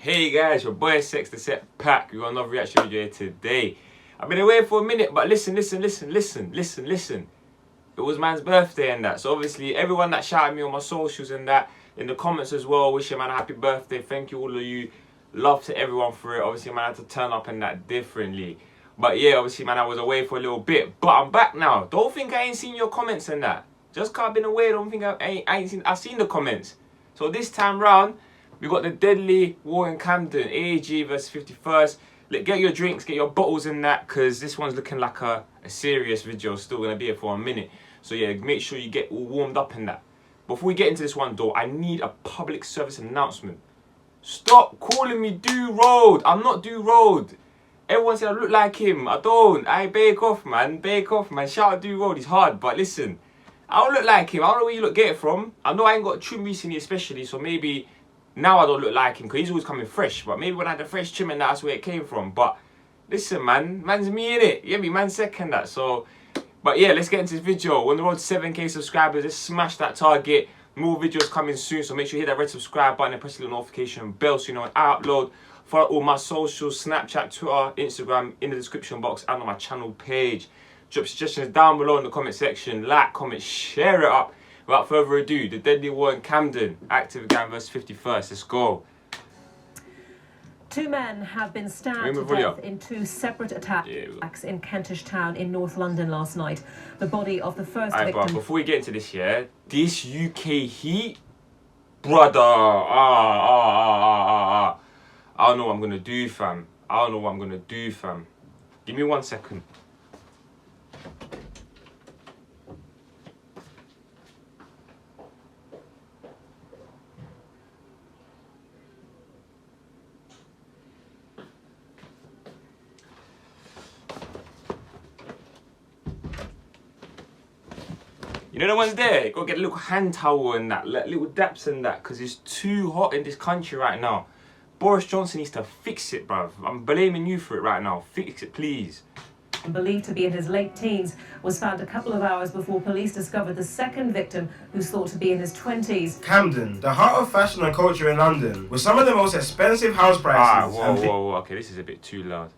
Hey guys, your boy TheSecPaq. We got another reaction video here today. I've been away for a minute, but listen. It was man's birthday and that. So obviously everyone that shouted me on my socials and that, in the comments as well, wishing man a happy birthday. Thank you all of you. Love to everyone for it. Obviously man, I had to turn up and that differently. But yeah, obviously man, I was away for a little bit. But I'm back now. Don't think I ain't seen your comments and that. Just cause I've been away, don't think I've seen the comments. So this time round, we got the deadly war in Camden, AAG versus 51st. Get your drinks, get your bottles in that, because this one's looking like a serious video. Still going to be here for a minute. So yeah, make sure you get all warmed up in that. Before we get into this one though, I need a public service announcement. Stop calling me Do Road. I'm not Do Road. Everyone said I look like him. I don't. I bake off, man. Bake off, man. Shout out Do Road. He's hard, but listen. I don't look like him. I don't know where you get it from. I know I ain't got a trim recently especially, so maybe now I don't look like him because he's always coming fresh. But maybe when I had the fresh trim and that's where it came from. But listen, man. Man's me, innit? You get me? Man's second that. So, but yeah, let's get into this video. We're on the road to 7K subscribers. Let's smash that target. More videos coming soon. So make sure you hit that red subscribe button and press the little notification bell so you know when I upload. Follow all my socials, Snapchat, Twitter, Instagram in the description box and on my channel page. Drop suggestions down below in the comment section. Like, comment, share it up. Without further ado, the deadly war in Camden, Active Gang versus 51st. Let's go. Two men have been stabbed to death in two separate attacks in Kentish Town in North London last night. The body of the first victim... But before we get into this, yeah, this UK heat, brother, I don't know what I'm going to do, fam. Give me 1 second. You know the ones there? Go get a little hand towel and that, little daps and that, because it's too hot in this country right now. Boris Johnson needs to fix it, bruv. I'm blaming you for it right now. Fix it, please. Believed to be in his late teens, was found a couple of hours before police discovered the second victim, who's thought to be in his 20s. Camden, the heart of fashion and culture in London, with some of the most expensive house prices. Whoa. Okay, this is a bit too loud.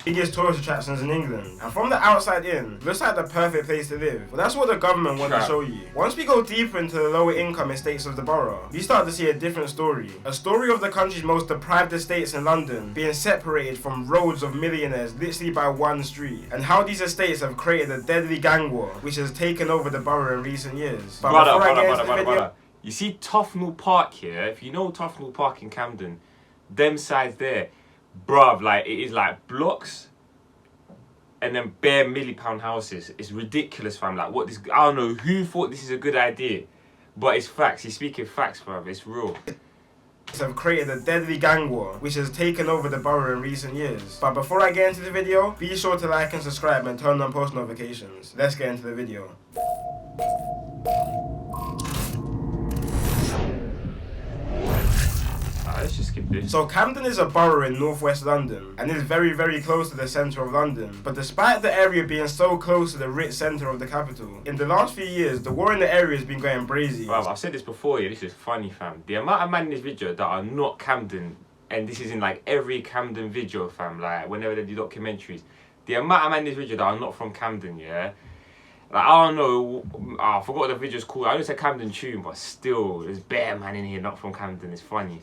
Biggest tourist attractions in England, and from the outside in, looks like the perfect place to live. But that's what the government want to show you. Once we go deeper into the lower income estates of the borough, we start to see a different story. A story of the country's most deprived estates in London being separated from roads of millionaires literally by one street, and how these estates have created a deadly gang war which has taken over the borough in recent years. But brother. You see Tufnell Park here? If you know Tufnell Park in Camden, them sides there, bruv, like it is like blocks and then bare £1 million houses. It's ridiculous, fam. Like what this, I don't know who thought this is a good idea, but it's facts. He's speaking facts, bruv. It's real. Have created a deadly gang war which has taken over the borough in recent years. But before I get into the video, be sure to like and subscribe and turn on post notifications. Let's get into the video. Let's just skip this. So Camden is a borough in northwest London and is very, very close to the centre of London. But despite the area being so close to the rich centre of the capital, in the last few years the war in the area has been going brazy. Bruv, I've said this before, yeah, this is funny, fam. The amount of men in this video that are not Camden, and this is in like every Camden video, fam, like whenever they do documentaries, the amount of men in this video that are not from Camden, yeah. Like, I don't know, I forgot what the video's called. I only said Camden Tune, but still, there's bare man in here not from Camden. It's funny.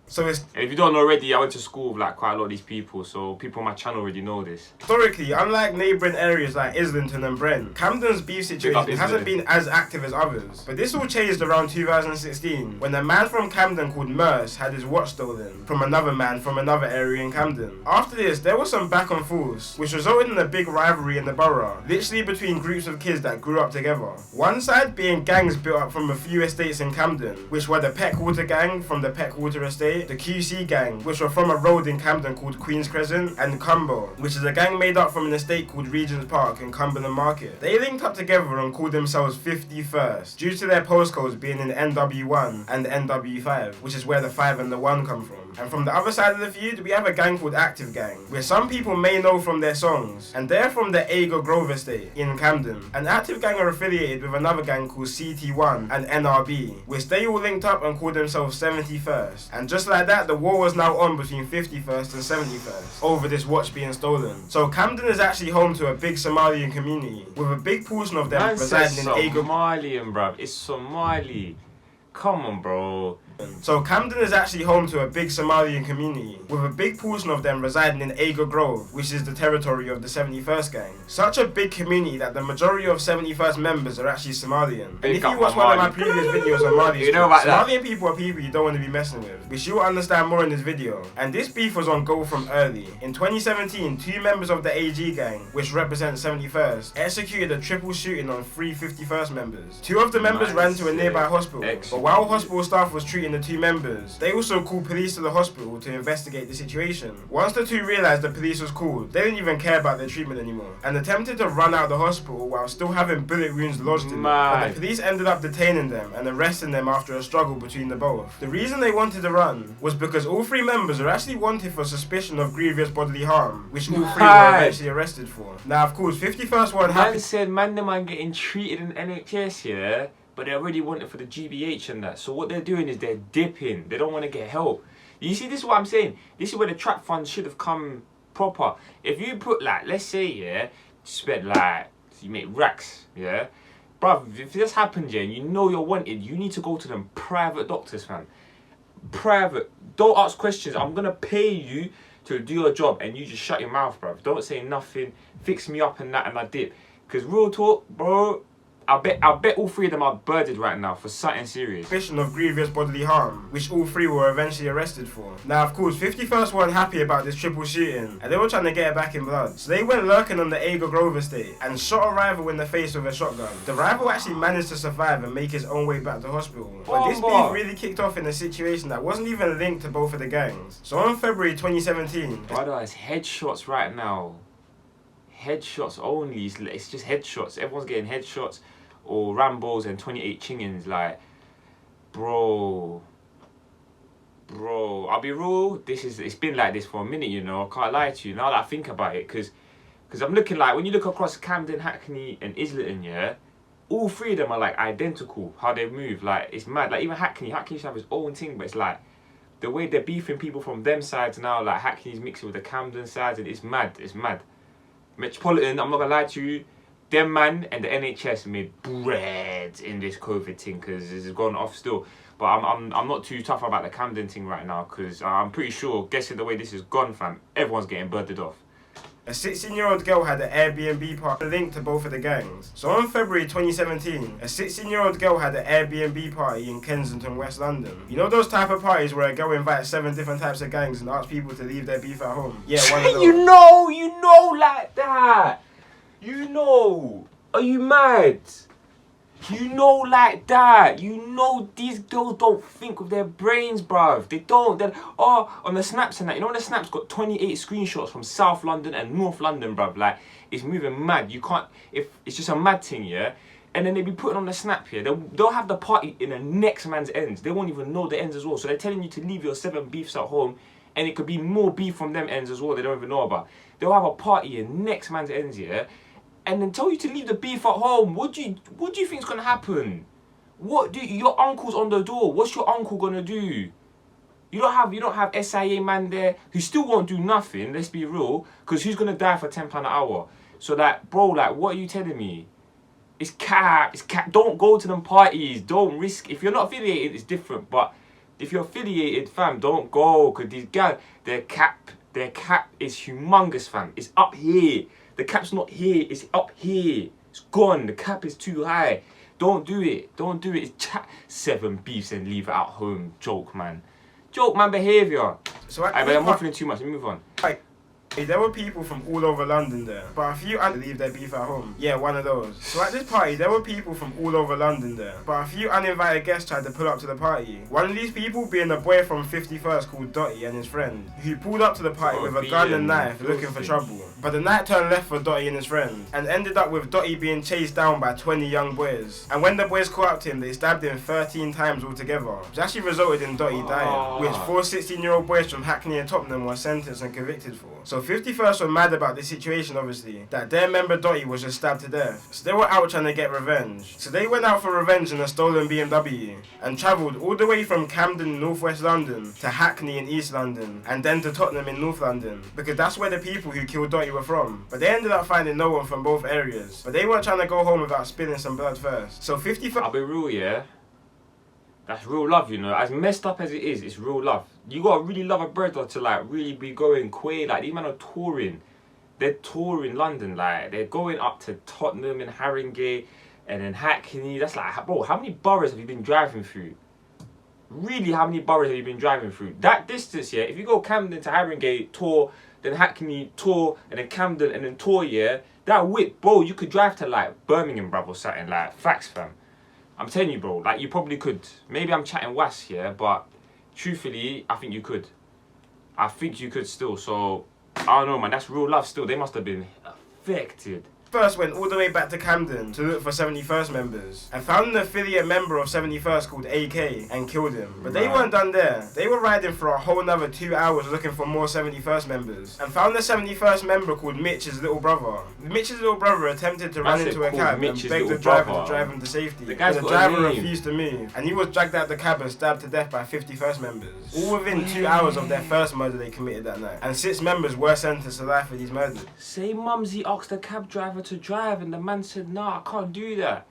So and if you don't know already, I went to school with like quite a lot of these people, so people on my channel already know this. Historically, unlike neighbouring areas like Islington and Brent, Camden's beef situation hasn't been as active as others. But this all changed around 2016, when a man from Camden called Merce had his watch stolen from another man from another area in Camden. After this, there was some back and forth, which resulted in a big rivalry in the borough, literally between groups of kids that grew up together. One side being gangs built up from a few estates in Camden, which were the Peckwater gang from the Peckwater estate, the QC gang, which were from a road in Camden called Queen's Crescent, and Cumber, which is a gang made up from an estate called Regent's Park in Cumberland Market. They linked up together and called themselves 51st, due to their postcodes being in NW1 and NW5, which is where the 5 and the 1 come from. And from the other side of the feud, we have a gang called Active Gang, which some people may know from their songs, and they're from the Ager Grove estate in Camden. And Active Gang are affiliated with another gang called CT1 and NRB, which they all linked up and called themselves 71st. And just Just like that, the war was now on between 51st and 71st over this watch being stolen. So Camden is actually home to a big Somalian community, with a big portion of them residing in Agro. Somalian, bruv. It's Somali. Come on, bro. So Camden is actually home to a big Somalian community, with a big portion of them residing in Agro Grove, which is the territory of the 71st gang. Such a big community that the majority of 71st members are actually Somalian. And if you watch one of my previous videos on Mali, Somalian people are people you don't want to be messing with, which you'll understand more in this video. And this beef was on go from early. In 2017, 2 members of the AG gang, which represent 71st, executed a triple shooting on 3 51st members. 2 of the members ran to a nearby hospital, but while hospital staff was treating the 2 members, they also called police to the hospital to investigate the situation. Once the 2 realised the police was called, they didn't even care about their treatment anymore, and attempted to run out of the hospital while still having bullet wounds lodged in them. But the police ended up detaining them and arresting them after a struggle between the both. The reason they wanted to run was because all 3 members are actually wanted for suspicion of grievous bodily harm, which all 3 were eventually arrested for. Now, of course, 51st weren't happy. Man said, man, the man getting treated in NHS, yeah? But they already want it for the GBH and that. So what they're doing is they're dipping. They don't want to get help. You see, this is what I'm saying. This is where the trap fund should have come proper. If you put, like, let's say, yeah, spend, like, you make racks, yeah? Bruv, if this happens, yeah, and you know you're wanted, you need to go to them private doctors, fam. Private. Don't ask questions. I'm going to pay you to do your job, and you just shut your mouth, bruv. Don't say nothing. Fix me up and that, and I dip. Because real talk, bro, I bet all 3 of them are birded right now for something serious. Suspicion of grievous bodily harm, which all 3 were eventually arrested for. Now, of course, 51st weren't happy about this triple shooting, and they were trying to get it back in blood. So they went lurking on the Agro Grove estate and shot a rival in the face with a shotgun. The rival actually managed to survive and make his own way back to hospital. But this beef really kicked off in a situation that wasn't even linked to both of the gangs. So on February 2017... Brother, it's headshots right now. Headshots only. It's just headshots. Everyone's getting headshots or Rambos and 28 chingins. Like, bro, I'll be real. It's been like this for a minute, you know. I can't lie to you. Now that I think about it, because I'm looking, like, when you look across Camden, Hackney, and Islington, yeah, all 3 of them are like identical. How they move, like, it's mad. Like, even Hackney used to have his own thing, but it's like the way they're beefing people from them sides now. Like, Hackney's mixing with the Camden sides, and it's mad. It's mad. Metropolitan, I'm not gonna lie to you, them man and the NHS made bread in this COVID thing, because it's gone off still. But I'm not too tough about the Camden thing right now, because I'm pretty sure, guessing the way this is gone, fam, everyone's getting birded off. A 16-year-old girl had an Airbnb party linked to both of the gangs. So on February 2017, a 16-year-old girl had an Airbnb party in Kensington, West London. You know those type of parties where a girl invites 7 different types of gangs and asks people to leave their beef at home? Yeah, one of those. You know like that. You know. Are you mad? You know like that. You know these girls don't think with their brains, bruv. They don't. They're, on the snaps and that. You know when the snaps got 28 screenshots from South London and North London, bruv. Like, it's moving mad. You can't, if it's just a mad thing, yeah? And then they be putting on the snap here. They'll have the party in the next man's ends. They won't even know the ends as well. So they're telling you to leave your 7 beefs at home. And it could be more beef from them ends as well. They don't even know about. They'll have a party in next man's ends, yeah? And then tell you to leave the beef at home. What do you think's gonna happen? Your uncle's on the door. What's your uncle gonna do? You don't have SIA man there who still won't do nothing. Let's be real, because who's gonna die for £10 an hour? So like, bro, like, what are you telling me? It's cap. It's cap. Don't go to them parties. Don't risk. If you're not affiliated, it's different. But if you're affiliated, fam, don't go, because these guys, their cap is humongous, fam. It's up here. The cap's not here, it's up here. It's gone, the cap is too high. Don't do it, don't do it. It's 7 beefs and leave it at home. Joke, man. Joke, man, behaviour. So I'm waffling too much, let me move on. There were people from all over London there, but a few leave their beef at home. Yeah, one of those. So at this party, there were people from all over London there, but a few uninvited guests tried to pull up to the party. One of these people being a boy from 51st called Dotty and his friend, who pulled up to the party with a gun and knife looking for trouble. But the night turned left for Dotty and his friend, and ended up with Dotty being chased down by 20 young boys. And when the boys caught up to him, they stabbed him 13 times altogether, which actually resulted in Dotty dying, which 4 16-year-old boys from Hackney and Tottenham were sentenced and convicted for. So So 51st were mad about the situation, obviously, that their member Dotty was just stabbed to death. So they were out trying to get revenge. So they went out for revenge in a stolen BMW and travelled all the way from Camden, northwest London, to Hackney in East London, and then to Tottenham in North London, because that's where the people who killed Dotty were from. But they ended up finding no one from both areas. But they weren't trying to go home without spilling some blood first. So 51st... I'll be real, yeah? That's real love, you know. As messed up as it is, it's real love. You gotta really love a brother to like really be going quay. Like these men are touring. They're touring London. Like they're going up to Tottenham and Haringey and then Hackney. That's like, bro, how many boroughs have you been driving through? Really, how many boroughs have you been driving through? That distance, yeah. If you go Camden to Haringey, tour, then Hackney, tour, and then Camden, and then tour, yeah. That width, bro, you could drive to like Birmingham, bruv, or something. Like facts, fam. I'm telling you, bro, like, you probably could. Maybe I'm chatting was here, but truthfully, I think you could. I think you could still, so, I don't know, man, that's real love still. They must have been affected. First went all the way back to Camden to look for 71st members and found an affiliate member of 71st called AK and killed him. But they weren't done there. They were riding for a whole another 2 hours looking for more 71st members and found the 71st member called Mitch's little brother. Mitch's little brother attempted to run into a cab and begged the driver to drive him to safety. The driver refused to move and he was dragged out the cab and stabbed to death by 51st members. All within 2 hours of their first murder they committed that night. And 6 members were sentenced to life for these murders. Say Mumsy asked the cab driver to drive and the man said, nah, I can't do that.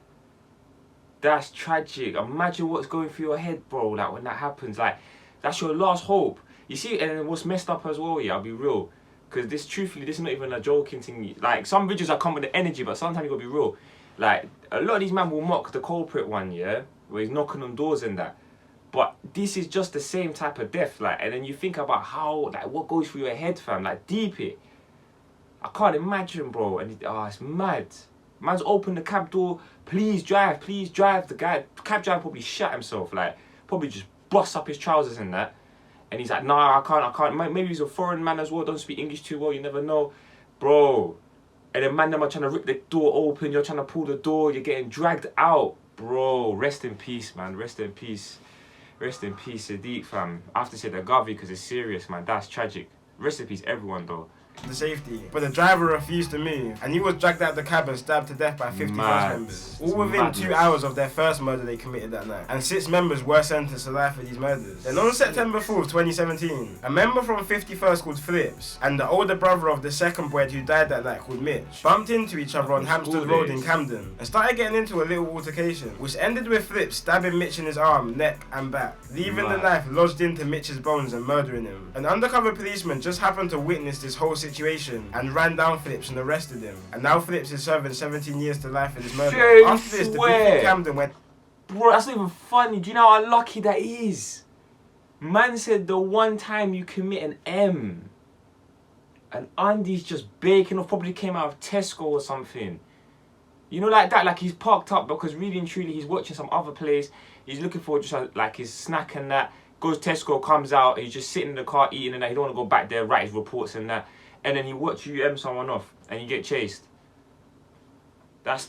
That's tragic. Imagine what's going through your head, bro, like when that happens. Like, that's your last hope. You see, and what's messed up as well, yeah, I'll be real. Because this, truthfully, this is not even a joking thing. Like, some videos are come with the energy, but sometimes you gotta be real. Like, a lot of these men will mock the culprit one, yeah, where he's knocking on doors and that. But this is just the same type of death, like, and then you think about how, like, what goes through your head, fam, like, deep it. I can't imagine, bro, and it's mad. Man's opened the cab door, please drive, please drive. The cab driver probably shot himself, like, probably just bust up his trousers and that. And he's like, nah, I can't. Maybe he's a foreign man as well, don't speak English too well, you never know. Bro. And then man, them are trying to rip the door open, you're trying to pull the door, you're getting dragged out. Bro, rest in peace, man, rest in peace. Rest in peace, Sadiq, fam. I have to say the Gavi because it's serious, man, that's tragic. Rest in peace, everyone, though. The safety, but the driver refused to move and he was dragged out the cab and stabbed to death by 51st members. All within 2 hours of their first murder they committed that night, and 6 members were sentenced to life for these murders. Then on September 4th, 2017, a member from 51st called Flips and the older brother of the second boy who died that night called Mitch bumped into each other on Hampstead Road in Camden and started getting into a little altercation, which ended with Flips stabbing Mitch in his arm, neck and back, leaving the knife lodged into Mitch's bones and murdering him. An undercover policeman just happened to witness this whole situation and ran down Flips and arrested him. And now Flips is serving 17 years to life for this murder. After this, the beef in Camden went... Bro, that's not even funny. Do you know how lucky that is? Man said the one time you commit an M and Andy's just baking off, probably came out of Tesco or something. You know, like that, like he's parked up because really and truly he's watching some other place. He's looking for just like his snack and that. Goes Tesco, comes out, he's just sitting in the car eating and that. He don't want to go back there, write his reports and that. And then he watch you M someone off and you get chased. That's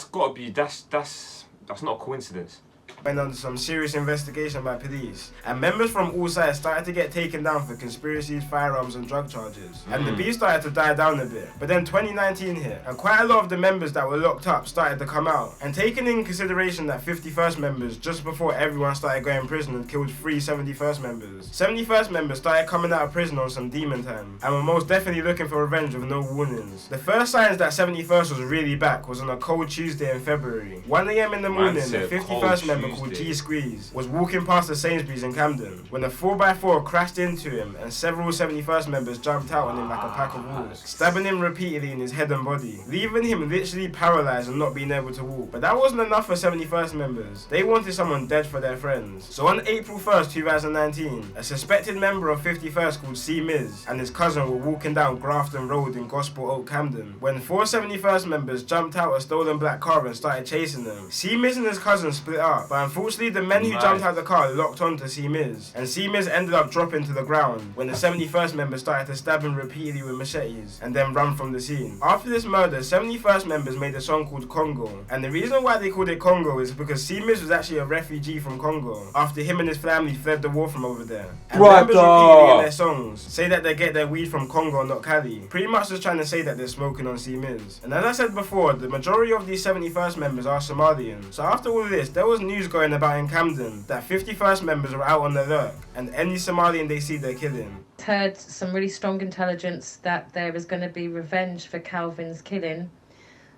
gotta be, that's not a coincidence. Went under some serious investigation by police, and members from all sides started to get taken down for conspiracies, firearms and drug charges. And the beef started to die down a bit. But then 2019 hit, and quite a lot of the members that were locked up started to come out. And taking in consideration that 51st members, just before everyone started going to prison, and killed 3 71st members. 71st members started coming out of prison on some demon time, and were most definitely looking for revenge with no warnings. The first signs that 71st was really back was on a cold Tuesday in February. 1 AM in the morning, the 51st member called Gxng was walking past the Sainsbury's in Camden when a 4x4 crashed into him and several 71st members jumped out on him like a pack of wolves, stabbing him repeatedly in his head and body, leaving him literally paralysed and not being able to walk. But that wasn't enough for 71st members. They wanted someone dead for their friends. So on April 1st, 2019, a suspected member of 51st called C. Miz and his cousin were walking down Grafton Road in Gospel Oak, Camden, when 4 71st members jumped out a stolen black car and started chasing them. C. Miz and his cousin split up, but But unfortunately, the men who jumped out the car locked onto C-Miz, and C-Miz ended up dropping to the ground when the 71st members started to stab him repeatedly with machetes and then run from the scene. After this murder, 71st members made a song called Congo, and the reason why they called it Congo is because C-Miz was actually a refugee from Congo after him and his family fled the war from over there. And members repeatedly in their songs say that they get their weed from Congo, not Cali, pretty much just trying to say that they're smoking on C-Miz. And as I said before, the majority of these 71st members are Somalian. So after all of this, there was news going about in Camden that 51st members were out on the lurk, and any Somalian they see, they're killing. Heard some really strong intelligence that there is going to be revenge for Calvin's killing,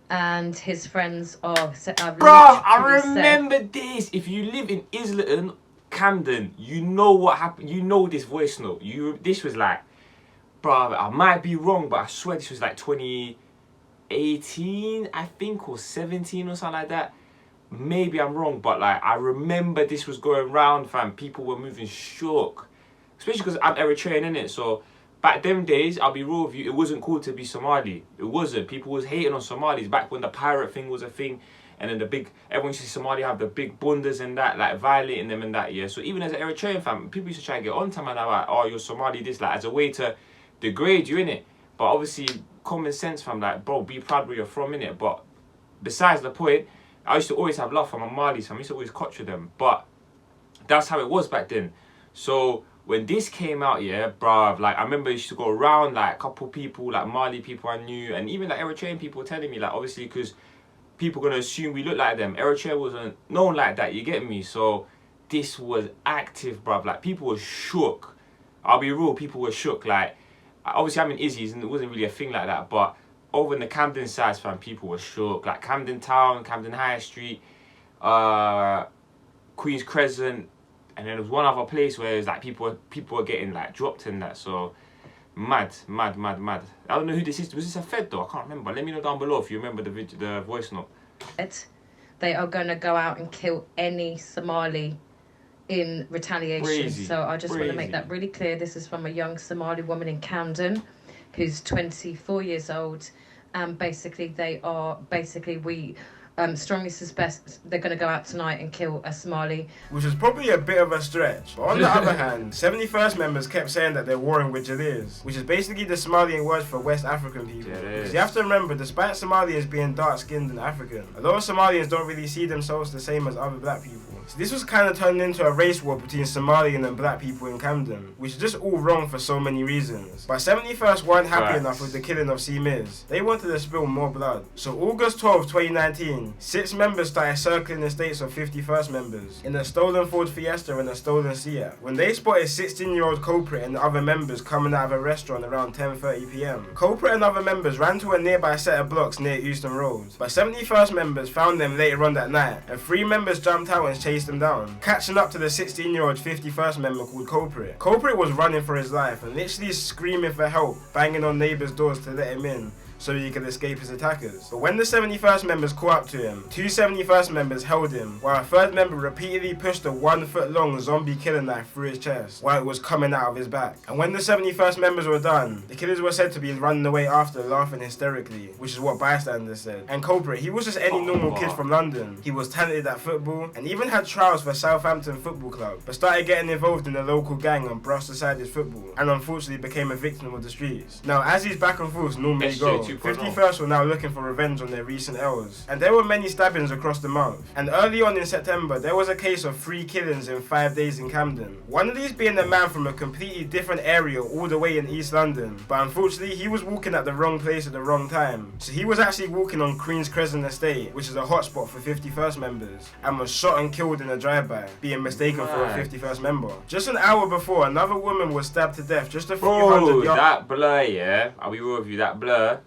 and his friends are... Bro, I remember this. If you live in Islington, Camden, you know what happened. You know this voice note. This was like, bro, I might be wrong, but I swear this was like 2018, I think, or 17 or something like that. Maybe I'm wrong, but like I remember this was going round, fam. People were moving shook, especially because I'm Eritrean, innit? So back them days, I'll be real with you, it wasn't cool to be Somali. It wasn't. People was hating on Somalis back when the pirate thing was a thing, and then everyone used to see Somali have the big bundas and that, like violating them and that, yeah. So even as an Eritrean fam, people used to try and get on to man, like, oh, you're Somali, this, like, as a way to degrade you, innit? But obviously, common sense, fam, like, bro, be proud where you're from, innit? But besides the point, I used to always have love for my Malis, fam. I used to always culture them. But that's how it was back then. So when this came out, yeah, bruv, like, I remember I used to go around, like, a couple people, like, Mali people I knew, and even, like, Eritrean people telling me, like, obviously, because people going to assume we look like them. Eritrea wasn't known like that, you get me? So this was active, bruv. Like, people were shook. I'll be real, people were shook. Like, obviously, I'm in Izzy's, and it wasn't really a thing like that, but over in the Camden side, fam, people were shook. Like, Camden Town, Camden High Street, Queen's Crescent, and then there was one other place where it was like people were getting like dropped in that. So mad. I don't know who this is. Was this a Fed though? I can't remember. Let me know down below if you remember the voice note. They are going to go out and kill any Somali in retaliation. Crazy. So I just want to make that really clear. This is from a young Somali woman in Camden who's 24 years old. And basically we strongly suspect they're going to go out tonight and kill a Somali. Which is probably a bit of a stretch. But on the other hand, 71st members kept saying that they're warring with Jalirs, which is basically the Somalian word for West African people. Because you have to remember, despite Somalians being dark-skinned and African, a lot of Somalians don't really see themselves the same as other black people. So this was kind of turned into a race war between Somalian and black people in Camden, which is just all wrong for so many reasons. But 71st weren't happy enough with the killing of C-Miz. They wanted to spill more blood. So August 12, 2019, 6 members started circling the estates of 51st members in a stolen Ford Fiesta and a stolen Seat when they spotted 16-year-old culprit and the other members coming out of a restaurant around 10:30 p.m. Culprit and other members ran to a nearby set of blocks near Euston Road, but 71st members found them later on that night, and 3 members jumped out and chased them down, catching up to the 16-year-old 51st member called Culprit. Culprit was running for his life and literally screaming for help, banging on neighbours' doors to let him in so he could escape his attackers. But when the 71st members caught up to him, 2 71st members held him, while a 3rd member repeatedly pushed a 1-foot-long zombie killer knife through his chest while it was coming out of his back. And when the 71st members were done, the killers were said to be running away after, laughing hysterically, which is what bystanders said. And Culprit, he was just any normal kid from London. He was talented at football and even had trials for Southampton Football Club, but started getting involved in a local gang and brushed aside his football, and unfortunately became a victim of the streets. Now, as these back and forths normally go, 51st were now looking for revenge on their recent L's, and there were many stabbings across the month. And early on in September, there was a case of 3 killings in 5 days in Camden. One of these being a man from a completely different area all the way in East London, but unfortunately he was walking at the wrong place at the wrong time. So he was actually walking on Queen's Crescent Estate, which is a hotspot for 51st members, and was shot and killed in a drive-by, being mistaken for a 51st member. Just an hour before, another woman was stabbed to death just a few hundred yards. That blur, yeah, I'll be real with you, that blur,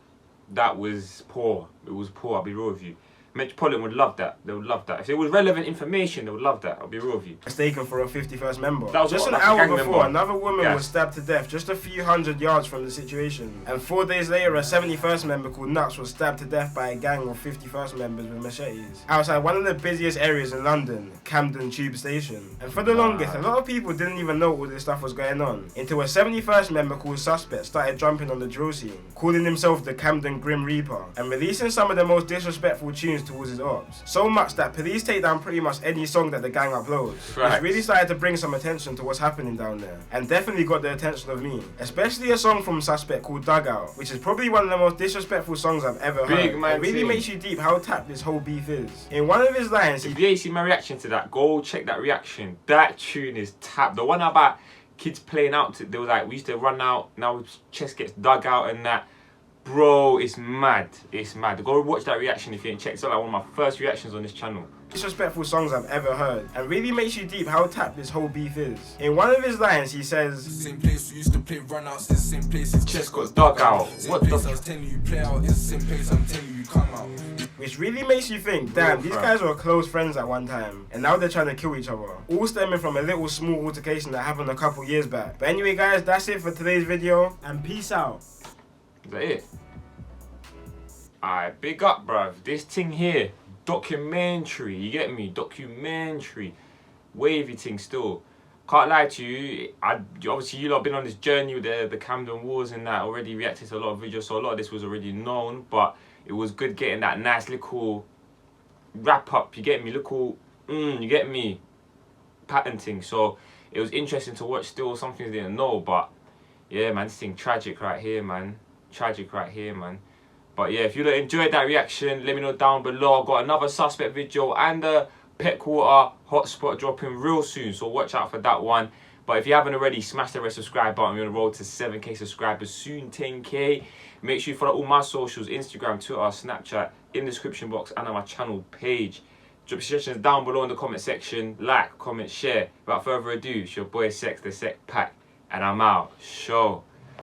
that was poor. It was poor, I'll be real with you. Metropolitan would love that. They would love that. If it was relevant information, they would love that. I'll be real with you. Mistaken for a 51st member. That was just an hour before, another woman was stabbed to death just a few hundred yards from the situation. And 4 days later, a 71st member called Nuts was stabbed to death by a gang of 51st members with machetes outside one of the busiest areas in London, Camden Tube Station. And for the longest, a lot of people didn't even know all this stuff was going on until a 71st member called Suspect started jumping on the drill scene, calling himself the Camden Grim Reaper and releasing some of the most disrespectful tunes grudges towards his ops. So much that police take down pretty much any song that the gang uploads. Right. Which really started to bring some attention to what's happening down there. And definitely got the attention of me. Especially a song from Suspect called Dugout, which is probably one of the most disrespectful songs I've ever heard. It really makes you deep how tapped this whole beef is. In one of his lines, if you ain't seen my reaction to that, go check that reaction. That tune is tapped. The one about kids playing out, they were like, we used to run out, now chest gets dug out and that. Bro, it's mad. It's mad. Go watch that reaction if you ain't checked. It's like one of my first reactions on this channel. Disrespectful songs I've ever heard, and really makes you deep how tapped this whole beef is. In one of his lines, he says, "Same place we used to play runouts, the same place his chest got dug out. What the? I was telling you play out, it's the same place I'm telling you come out." Which really makes you think, damn, these guys were close friends at one time, and now they're trying to kill each other. All stemming from a little small altercation that happened a couple years back. But anyway, guys, that's it for today's video, and peace out. Is that it? Alright, big up, bruv. This thing here, documentary, you get me? Documentary. Wavy thing still. Can't lie to you, obviously you lot have been on this journey with the Camden wars and that, already reacted to a lot of videos, so a lot of this was already known, but it was good getting that nice little wrap up, you get me? Little, you get me? Pattern thing. So it was interesting to watch still, some things I didn't know, but yeah, man, this thing tragic right here, man. Tragic right here, man. But yeah, if you enjoyed that reaction, let me know down below. I've got another Suspect video and a pet water hotspot dropping real soon, so watch out for that one. But if you haven't already, smash the red subscribe button. We're on the road to 7k subscribers, soon 10k. Make sure you follow all my socials, Instagram, Twitter, Snapchat, in the description box and on my channel page. Drop your suggestions down below in the comment section. Like, comment, share. Without further ado, it's your boy Sex, the Sec Pack, and I'm out. Show.